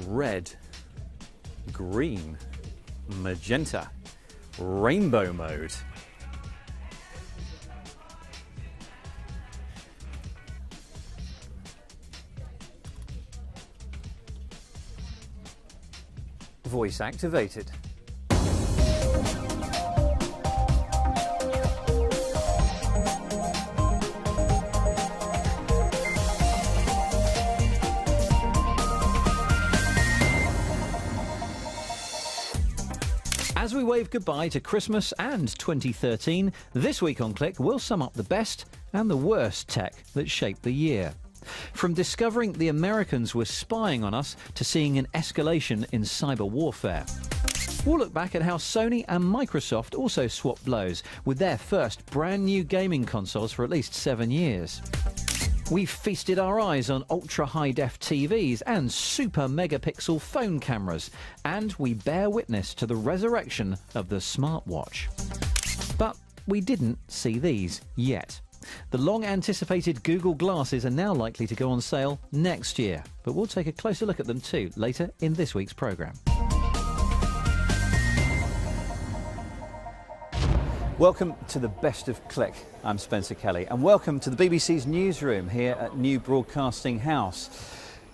red, green, magenta, rainbow mode. Voice activated. As we wave goodbye to Christmas and 2013, this week on Click we'll sum up the best and the worst tech that shaped the year. From discovering the Americans were spying on us to seeing an escalation in cyber warfare. We'll look back at how Sony and Microsoft also swapped blows with their first brand new gaming consoles for at least 7 years. We've feasted our eyes on ultra-high-def TVs and super megapixel phone cameras, and we bear witness to the resurrection of the smartwatch. But we didn't see these yet. The long-anticipated Google Glasses are now likely to go on sale next year, but we'll take a closer look at them too later in this week's programme. Welcome to the Best of Click. I'm Spencer Kelly, and welcome to the BBC's newsroom here at New Broadcasting House.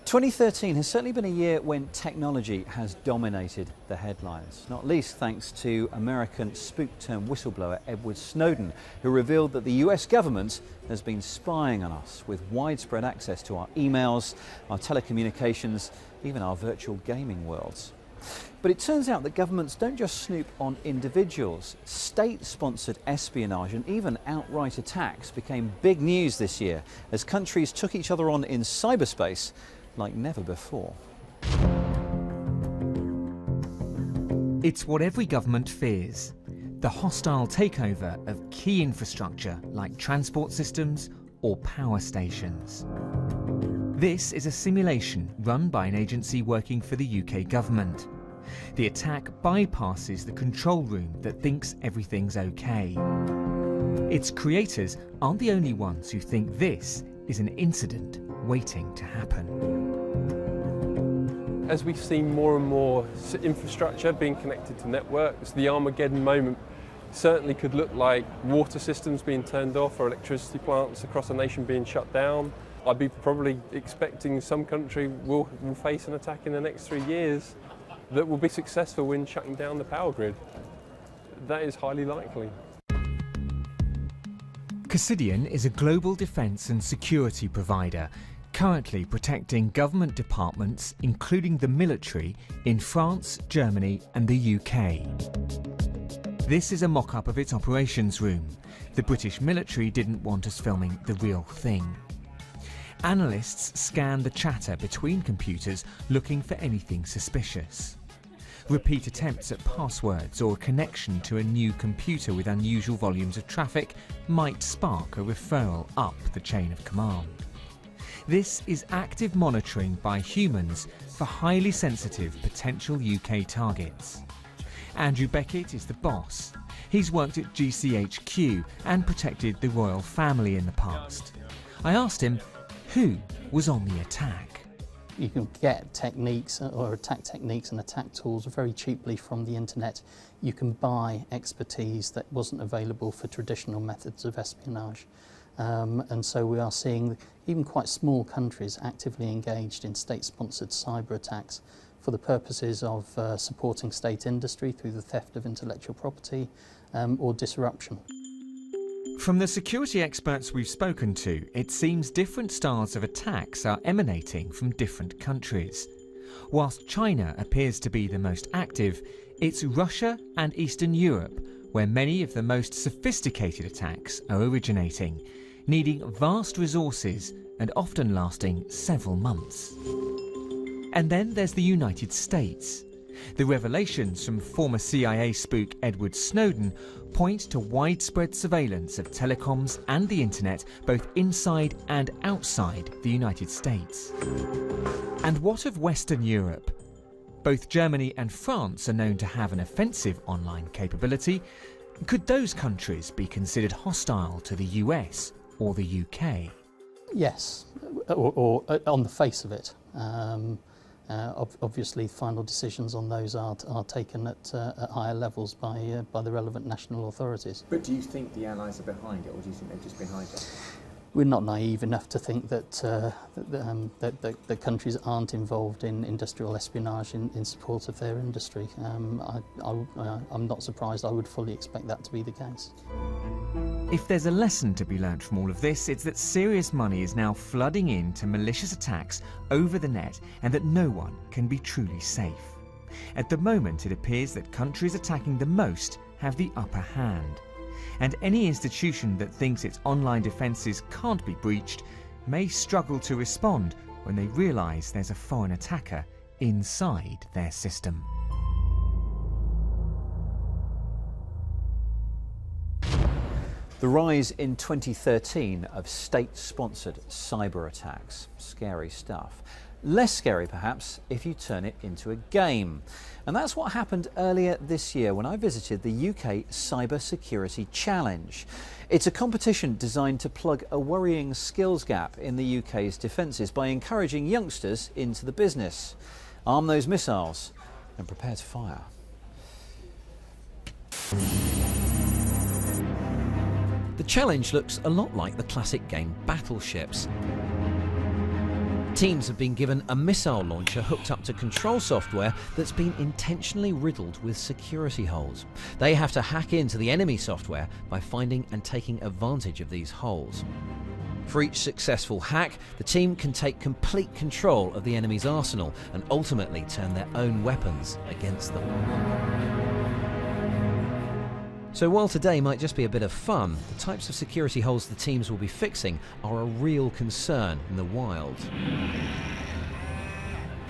2013 has certainly been a year when technology has dominated the headlines, not least thanks to American spook-turned-whistleblower Edward Snowden, who revealed that the US government has been spying on us with widespread access to our emails, our telecommunications, even our virtual gaming worlds. But it turns out that governments don't just snoop on individuals. State-sponsored espionage and even outright attacks became big news this year as countries took each other on in cyberspace like never before. It's what every government fears: the hostile takeover of key infrastructure like transport systems or power stations. This is a simulation run by an agency working for the UK government. The attack bypasses the control room that thinks everything's okay. Its creators aren't the only ones who think this is an incident waiting to happen. As we've seen more and more infrastructure being connected to networks, the Armageddon moment certainly could look like water systems being turned off or electricity plants across a nation being shut down. I'd be probably expecting some country will face an attack in the next 3 years that will be successful in shutting down the power grid. That is highly likely. Cassidian is a global defence and security provider, currently protecting government departments, including the military, in France, Germany and the UK. This is a mock-up of its operations room. The British military didn't want us filming the real thing. Analysts scan the chatter between computers looking for anything suspicious. Repeat attempts at passwords or a connection to a new computer with unusual volumes of traffic might spark a referral up the chain of command. This is active monitoring by humans for highly sensitive potential UK targets. Andrew Beckett is the boss. He's worked at GCHQ and protected the royal family in the past. I asked him who was on the attack. You can get techniques or attack techniques and attack tools very cheaply from the internet. You can buy expertise that wasn't available for traditional methods of espionage. And so we are seeing even quite small countries actively engaged in state-sponsored cyber attacks for the purposes of supporting state industry through the theft of intellectual property or disruption. From the security experts we've spoken to, it seems different styles of attacks are emanating from different countries. Whilst China appears to be the most active, it's Russia and Eastern Europe where many of the most sophisticated attacks are originating, needing vast resources and often lasting several months. And then there's the United States. The revelations from former CIA spook Edward Snowden point to widespread surveillance of telecoms and the internet both inside and outside the United States. And what of Western Europe? Both Germany and France are known to have an offensive online capability. Could those countries be considered hostile to the US or the UK? Yes, or on the face of it. Obviously, final decisions on those are taken at higher levels by the relevant national authorities. But do you think the Allies are behind it, or do you think they're just behind it? We're not naive enough to think that that countries aren't involved in industrial espionage in support of their industry. I'm not surprised. I would fully expect that to be the case. If there's a lesson to be learnt from all of this, it's that serious money is now flooding into malicious attacks over the net and that no one can be truly safe. At the moment, it appears that countries attacking the most have the upper hand. And any institution that thinks its online defences can't be breached may struggle to respond when they realise there's a foreign attacker inside their system. The rise in 2013 of state-sponsored cyber attacks. Scary stuff. Less scary, perhaps, if you turn it into a game. And that's what happened earlier this year when I visited the UK Cyber Security Challenge. It's a competition designed to plug a worrying skills gap in the UK's defences by encouraging youngsters into the business. Arm those missiles and prepare to fire. The challenge looks a lot like the classic game Battleships. Teams have been given a missile launcher hooked up to control software that's been intentionally riddled with security holes. They have to hack into the enemy software by finding and taking advantage of these holes. For each successful hack, the team can take complete control of the enemy's arsenal and ultimately turn their own weapons against them. So while today might just be a bit of fun, the types of security holes the teams will be fixing are a real concern in the wild.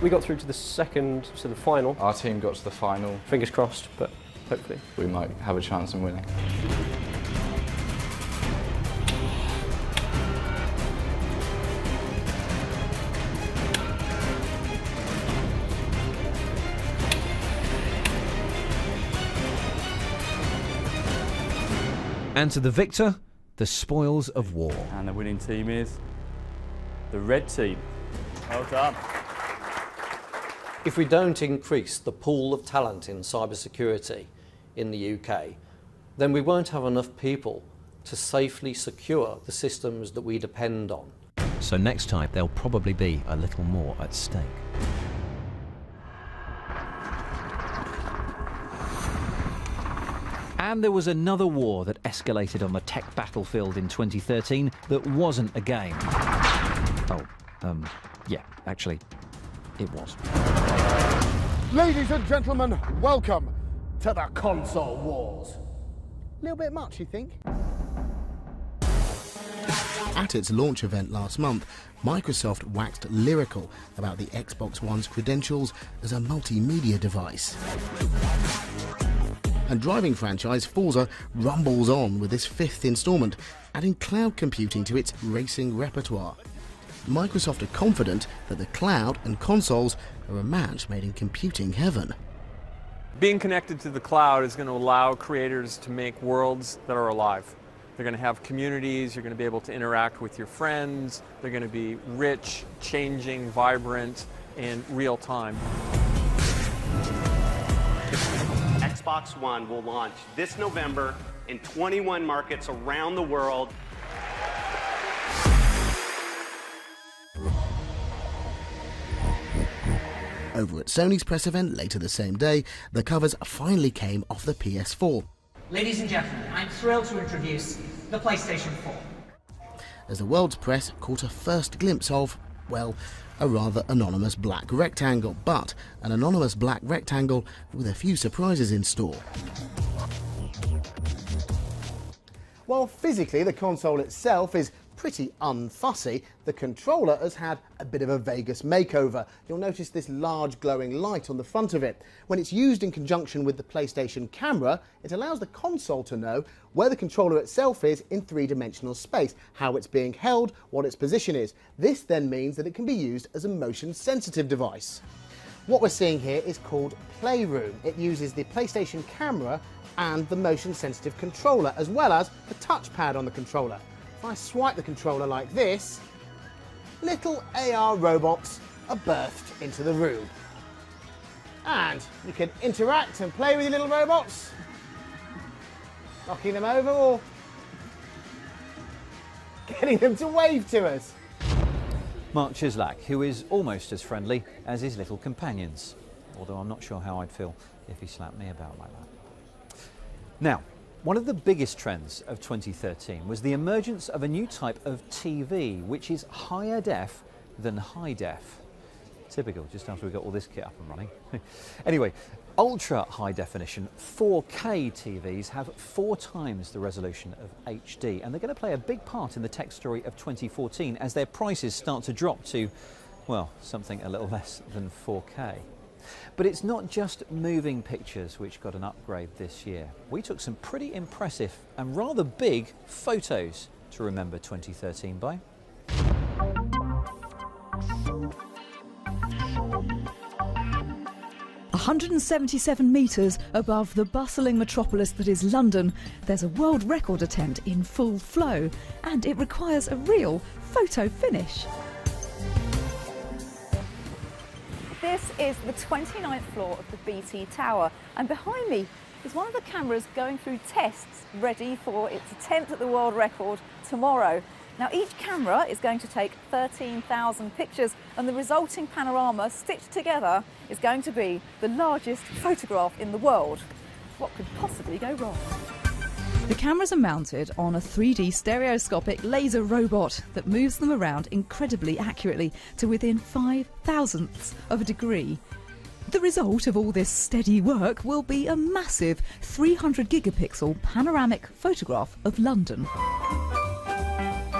We got through to the final. Our team got to the final. Fingers crossed, but hopefully we might have a chance in winning. And to the victor, the spoils of war. And the winning team is the red team. Well done. If we don't increase the pool of talent in cybersecurity in the UK, then we won't have enough people to safely secure the systems that we depend on. So next time there'll probably be a little more at stake. And there was another war that escalated on the tech battlefield in 2013 that wasn't a game. Yeah, actually, it was. Ladies and gentlemen, welcome to the console wars. A little bit much, you think? At its launch event last month, Microsoft waxed lyrical about the Xbox One's credentials as a multimedia device. And driving franchise Forza rumbles on with this fifth instalment, adding cloud computing to its racing repertoire. Microsoft are confident that the cloud and consoles are a match made in computing heaven. Being connected to the cloud is going to allow creators to make worlds that are alive. They're going to have communities, you're going to be able to interact with your friends, they're going to be rich, changing, vibrant, and real time. Xbox One will launch this November in 21 markets around the world. Over at Sony's press event later the same day, the covers finally came off the PS4. Ladies and gentlemen, I'm thrilled to introduce the PlayStation 4. As the world's press caught a first glimpse of, well, a rather anonymous black rectangle, but an anonymous black rectangle with a few surprises in store. While physically the console itself is pretty unfussy, the controller has had a bit of a Vegas makeover. You'll notice this large glowing light on the front of it. When it's used in conjunction with the PlayStation camera, it allows the console to know where the controller itself is in three-dimensional space, how it's being held, what its position is. This then means that it can be used as a motion-sensitive device. What we're seeing here is called Playroom. It uses the PlayStation camera and the motion-sensitive controller, as well as the touchpad on the controller. If I swipe the controller like this, little AR robots are birthed into the room. And you can interact and play with your little robots, knocking them over or getting them to wave to us. Mark Chislak, who is almost as friendly as his little companions, although I'm not sure how I'd feel if he slapped me about like that. Now, one of the biggest trends of 2013 was the emergence of a new type of TV, which is higher def than high def. Typical, just after we got all this kit up and running. Anyway, ultra high definition 4K TVs have 4 times the resolution of HD, and they're going to play a big part in the tech story of 2014 as their prices start to drop to, well, something a little less than 4K. But it's not just moving pictures which got an upgrade this year. We took some pretty impressive and rather big photos to remember 2013 by. 177 metres above the bustling metropolis that is London, there's a world record attempt in full flow, and it requires a real photo finish. This is the 29th floor of the BT Tower, and behind me is one of the cameras going through tests ready for its attempt at the world record tomorrow. Now, each camera is going to take 13,000 pictures, and the resulting panorama stitched together is going to be the largest photograph in the world. What could possibly go wrong? The cameras are mounted on a 3D stereoscopic laser robot that moves them around incredibly accurately to within 5,000ths of a degree. The result of all this steady work will be a massive 300 gigapixel panoramic photograph of London.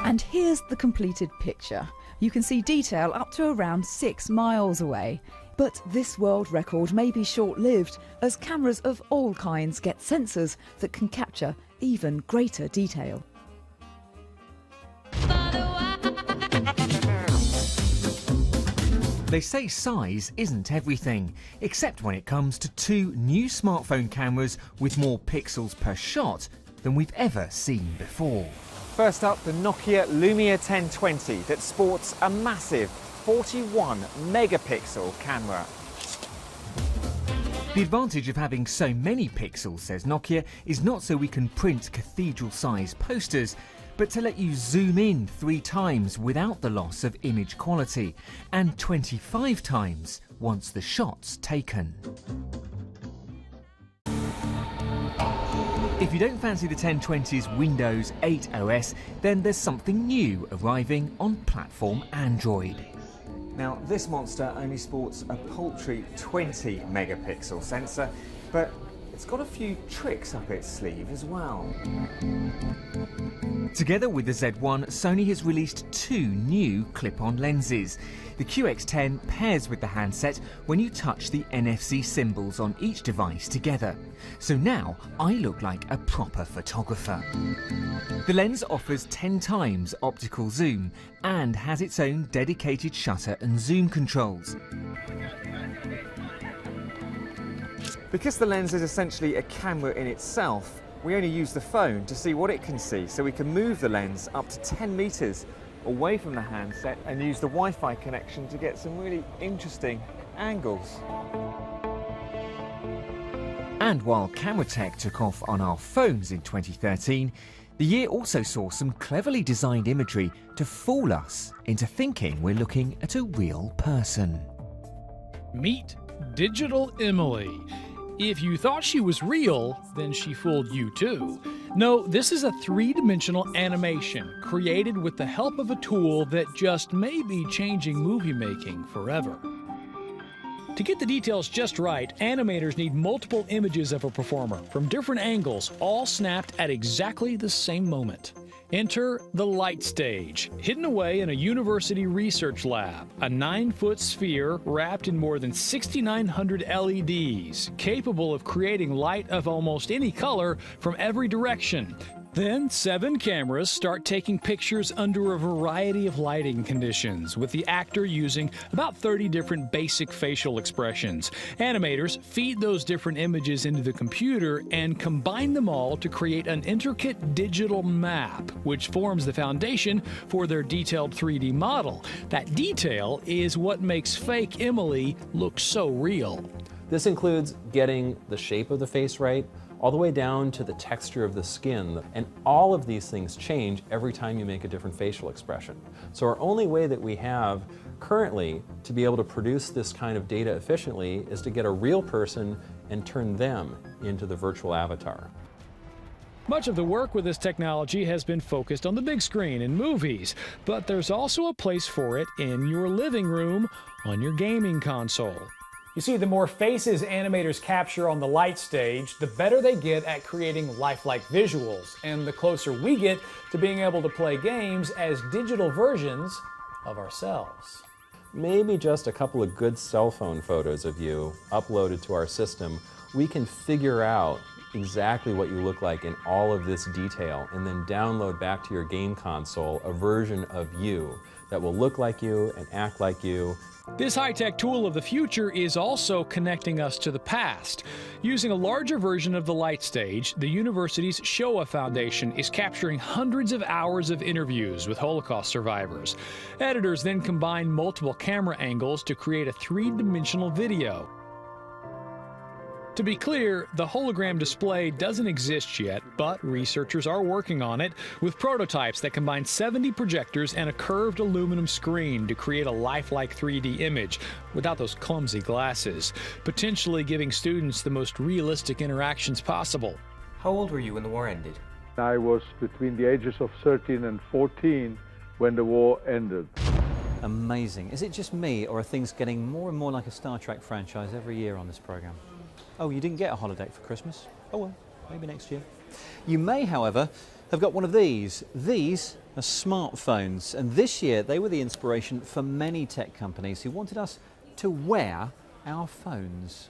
And here's the completed picture. You can see detail up to around 6 miles away. But this world record may be short-lived, as cameras of all kinds get sensors that can capture even greater detail. They say size isn't everything, except when it comes to 2 new smartphone cameras with more pixels per shot than we've ever seen before. First up, the Nokia Lumia 1020 that sports a massive 41 megapixel camera. The advantage of having so many pixels, says Nokia, is not so we can print cathedral-sized posters, but to let you zoom in 3 times without the loss of image quality, and 25 times once the shot's taken. If you don't fancy the 1020's Windows 8 OS, then there's something new arriving on platform Android. Now, this monster only sports a paltry 20 megapixel sensor, but it's got a few tricks up its sleeve as well. Together with the Z1, Sony has released 2 new clip-on lenses. The QX10 pairs with the handset when you touch the NFC symbols on each device together. So now I look like a proper photographer. The lens offers 10 times optical zoom and has its own dedicated shutter and zoom controls. Because the lens is essentially a camera in itself, we only use the phone to see what it can see, so we can move the lens up to 10 meters away from the handset and use the Wi-Fi connection to get some really interesting angles. And while camera tech took off on our phones in 2013, the year also saw some cleverly designed imagery to fool us into thinking we're looking at a real person. Meet Digital Emily. If you thought she was real, then she fooled you too. No, this is a 3-dimensional animation created with the help of a tool that just may be changing movie making forever. To get the details just right, animators need multiple images of a performer from different angles, all snapped at exactly the same moment. Enter the light stage, hidden away in a university research lab, a 9-foot sphere wrapped in more than 6,900 LEDs, capable of creating light of almost any color from every direction. Then 7 cameras start taking pictures under a variety of lighting conditions, with the actor using about 30 different basic facial expressions. Animators feed those different images into the computer and combine them all to create an intricate digital map, which forms the foundation for their detailed 3D model. That detail is what makes fake Emily look so real. This includes getting the shape of the face right, all the way down to the texture of the skin. And all of these things change every time you make a different facial expression. So our only way that we have currently to be able to produce this kind of data efficiently is to get a real person and turn them into the virtual avatar. Much of the work with this technology has been focused on the big screen in movies, but there's also a place for it in your living room on your gaming console. You see, the more faces animators capture on the light stage, the better they get at creating lifelike visuals, and the closer we get to being able to play games as digital versions of ourselves. Maybe just a couple of good cell phone photos of you uploaded to our system, we can figure out exactly what you look like in all of this detail and then download back to your game console a version of you that will look like you and act like you. This high-tech tool of the future is also connecting us to the past. Using a larger version of the light stage, the university's Shoah Foundation is capturing hundreds of hours of interviews with Holocaust survivors. Editors then combine multiple camera angles to create a 3-dimensional video. To be clear, the hologram display doesn't exist yet, but researchers are working on it with prototypes that combine 70 projectors and a curved aluminum screen to create a lifelike 3D image without those clumsy glasses, potentially giving students the most realistic interactions possible. How old were you when the war ended? I was between the ages of 13 and 14 when the war ended. Amazing. Is it just me, or are things getting more and more like a Star Trek franchise every year on this programme? Oh, you didn't get a holiday for Christmas? Oh well, maybe next year. You may, however, have got one of these. These are smartphones, and this year they were the inspiration for many tech companies who wanted us to wear our phones.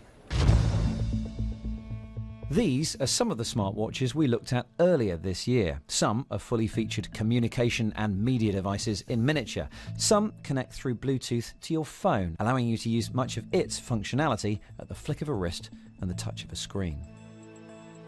These are some of the smartwatches we looked at earlier this year. Some are fully featured communication and media devices in miniature. Some connect through Bluetooth to your phone, allowing you to use much of its functionality at the flick of a wrist and the touch of a screen.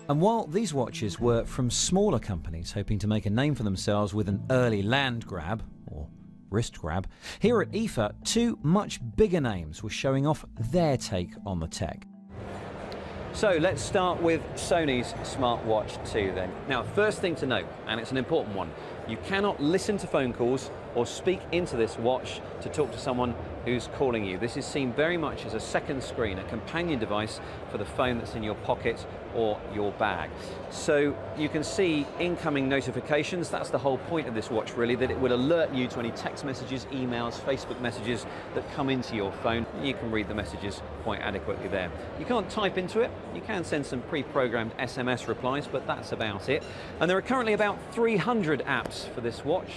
And while these watches were from smaller companies hoping to make a name for themselves with an early land grab, or wrist grab, here at IFA, 2 much bigger names were showing off their take on the tech. So let's start with Sony's smartwatch 2 then. Now, first thing to note, and it's an important one, you cannot listen to phone calls or speak into this watch to talk to someone who's calling you. This is seen very much as a second screen, a companion device for the phone that's in your pocket or your bag. So you can see incoming notifications. That's the whole point of this watch, really, that it will alert you to any text messages, emails, Facebook messages that come into your phone. You can read the messages quite adequately there. You can't type into it. You can send some pre-programmed SMS replies, but that's about it. And there are currently about 300 apps for this watch.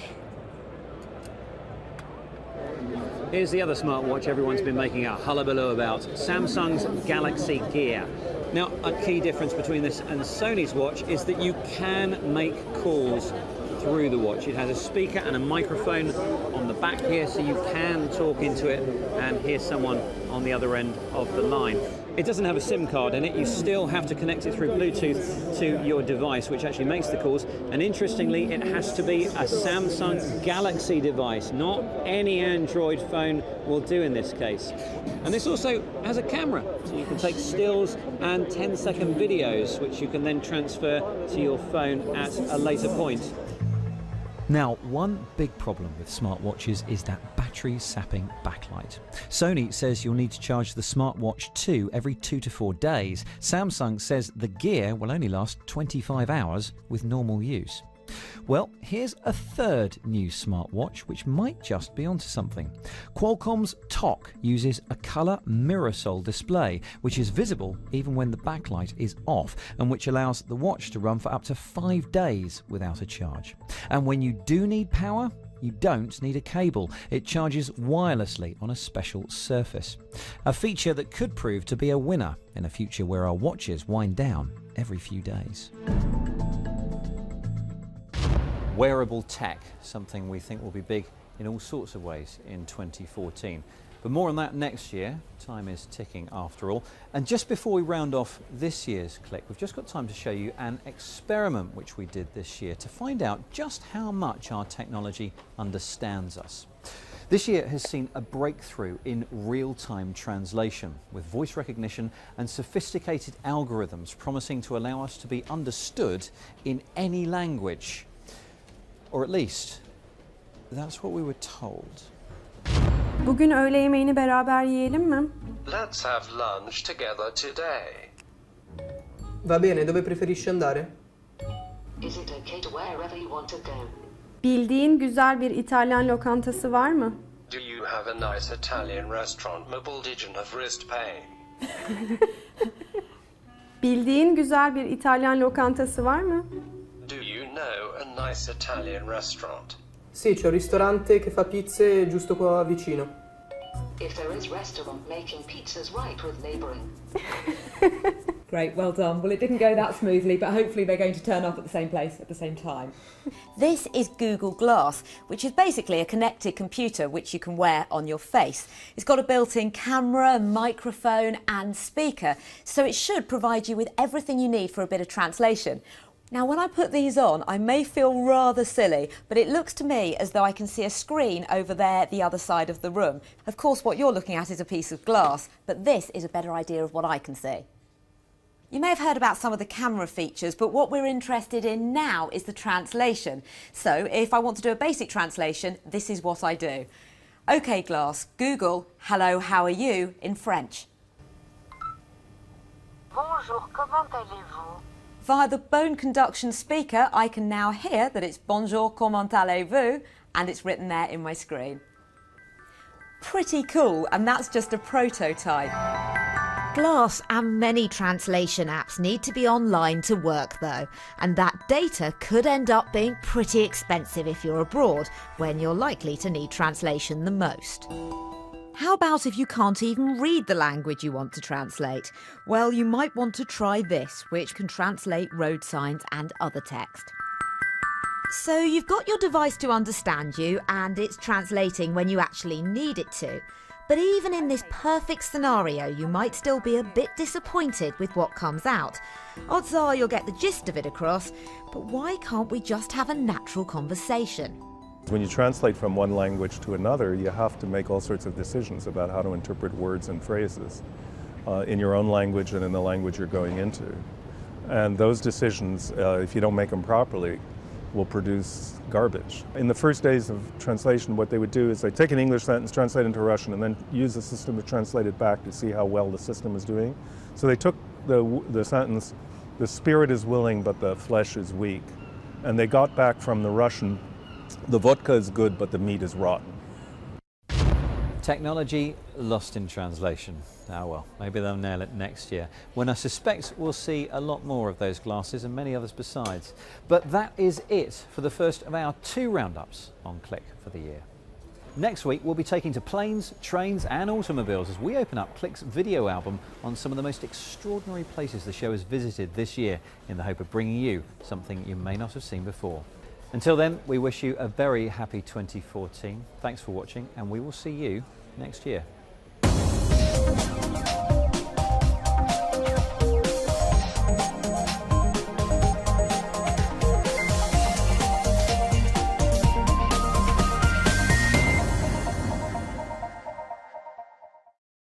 Here's the other smartwatch everyone's been making a hullabaloo about, Samsung's Galaxy Gear. Now, a key difference between this and Sony's watch is that you can make calls through the watch. It has a speaker and a microphone on the back here, so you can talk into it and hear someone on the other end of the line. It doesn't have a SIM card in it. You still have to connect it through Bluetooth to your device, which actually makes the calls. And interestingly, it has to be a Samsung Galaxy device. Not any Android phone will do in this case. And this also has a camera, so you can take stills and 10-second videos, which you can then transfer to your phone at a later point. Now, one big problem with smartwatches is that battery sapping backlight. Sony says you'll need to charge the smartwatch 2 every 2 to 4 days. Samsung says the Gear will only last 25 hours with normal use. Well, here's a third new smartwatch which might just be onto something. Qualcomm's TOC uses a colour Mirasol display, which is visible even when the backlight is off, and which allows the watch to run for up to 5 days without a charge. And when you do need power, you don't need a cable. It charges wirelessly on a special surface. A feature that could prove to be a winner in a future where our watches wind down every few days. Wearable tech, something we think will be big in all sorts of ways in 2014. But more on that next year. Time is ticking after all. And just before we round off this year's Click, we've just got time to show you an experiment which we did this year to find out just how much our technology understands us. This year has seen a breakthrough in real-time translation, with voice recognition and sophisticated algorithms promising to allow us to be understood in any language. Or at least, that's what we were told. Bugün öğle yemeğini beraber yiyelim mi? Let's have lunch together today. Va bene, dove preferisci andare? Is it okay to wherever you want to go? Bildiğin güzel bir İtalyan lokantası var mı? Do you have a nice Italian restaurant Mobildigen of wrist pain? Bildiğin güzel bir İtalyan lokantası var mı? Do you know a nice Italian restaurant? Sì, c'è un ristorante che fa pizze giusto qua vicino. If there is restaurant making pizzas right with neighbouring. Great, well done. Well, it didn't go that smoothly, but hopefully they're going to turn up at the same place at the same time. This is Google Glass, which is basically a connected computer which you can wear on your face. It's got a built-in camera, microphone and speaker, so it should provide you with everything you need for a bit of translation. Now, when I put these on, I may feel rather silly, but it looks to me as though I can see a screen over there, the other side of the room. Of course, what you're looking at is a piece of glass, but this is a better idea of what I can see. You may have heard about some of the camera features, but what we're interested in now is the translation. So, if I want to do a basic translation, this is what I do. OK, Glass, Google, hello, how are you, in French. Bonjour, comment allez-vous? Via the bone conduction speaker, I can now hear that it's bonjour, comment allez-vous, and it's written there in my screen. Pretty cool, and that's just a prototype. Glass and many translation apps need to be online to work though, and that data could end up being pretty expensive if you're abroad, when you're likely to need translation the most. How about if you can't even read the language you want to translate? Well, you might want to try this, which can translate road signs and other text. So you've got your device to understand you, and it's translating when you actually need it to. But even in this perfect scenario, you might still be a bit disappointed with what comes out. Odds are you'll get the gist of it across, but why can't we just have a natural conversation? When you translate from one language to another, you have to make all sorts of decisions about how to interpret words and phrases in your own language and in the language you're going into. And those decisions, if you don't make them properly, will produce garbage. In the first days of translation, what they would do is they'd take an English sentence, translate it into Russian, and then use the system to translate it back to see how well the system is doing. So they took the sentence, the spirit is willing but the flesh is weak. And they got back from the Russian, the vodka is good but the meat is rotten. Technology lost in translation. Ah well, maybe they'll nail it next year, when I suspect we'll see a lot more of those glasses and many others besides. But that is it for the first of our 2 roundups on Click for the year. Next week we'll be taking to planes, trains and automobiles as we open up Click's video album on some of the most extraordinary places the show has visited this year, in the hope of bringing you something you may not have seen before. Until then, we wish you a very happy 2014. Thanks for watching, and we will see you next year.